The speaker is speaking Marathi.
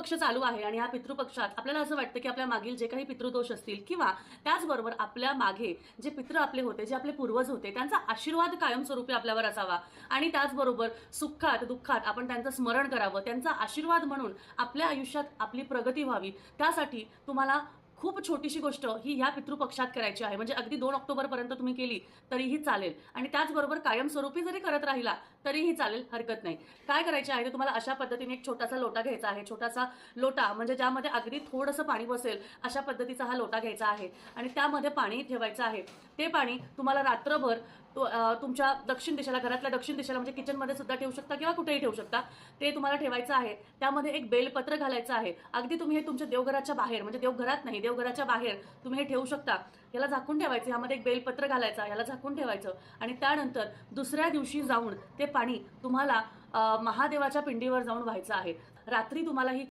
पितृपक्ष चालू आहे आणि या पितृपक्षात आपल्याला असं वाटतं की आपल्या मागील जे काही पितृदोष असतील किंवा त्याचबरोबर आपल्या मागे जे पितृ आपले होते, जे आपले पूर्वज होते, त्यांचा आशीर्वाद कायमस्वरूपी आपल्यावर असावा आणि त्याचबरोबर सुखात दुःखात आपण त्यांचं स्मरण करावं, त्यांचा आशीर्वाद म्हणून आपल्या आयुष्यात आपली प्रगती व्हावी, त्यासाठी तुम्हाला खूप छोटीशी गोष्ट ही ह्या पितृपक्षात करायची आहे. म्हणजे अगदी 2 ऑक्टोबरपर्यंत तुम्ही केली तरीही चालेल आणि त्याचबरोबर कायमस्वरूपी जरी करत राहिला तरीही चालेल, हरकत नाही. काय करायचे आहे ते तुम्हाला अशा पद्धतीने एक छोटासा लोटा घ्यायचा आहे. छोटासा लोटा म्हणजे ज्यामध्ये अगदी थोडंसं पाणी बसेल अशा पद्धतीचा हा लोटा घ्यायचा आहे आणि त्यामध्ये पाणी ठेवायचं आहे. ते पाणी तुम्हाला रात्रभर तुमच्या दक्षिण दिशेला, घरातल्या दक्षिण दिशेला म्हणजे किचनमध्ये सुद्धा ठेवू शकता किंवा कुठेही ठेवू शकता. ते तुम्हाला ठेवायचं आहे. त्यामध्ये एक बेलपत्र घालायचं आहे. अगदी तुम्ही हे तुमच्या देवघराच्या बाहेर, म्हणजे देवघरात नाही, देवघराच्या बाहेर तुम्ही हे ठेवू शकता. याला झाकून ठेवायचं. ह्यामध्ये एक बेलपत्र घालायचं, याला झाकून ठेवायचं आणि त्यानंतर दुसऱ्या दिवशी जाऊन ते पाणी तुम्हाला महादेवाच्या पिंडीवर जाऊन व्हायचं आहे. रात्री तुम्हाला ही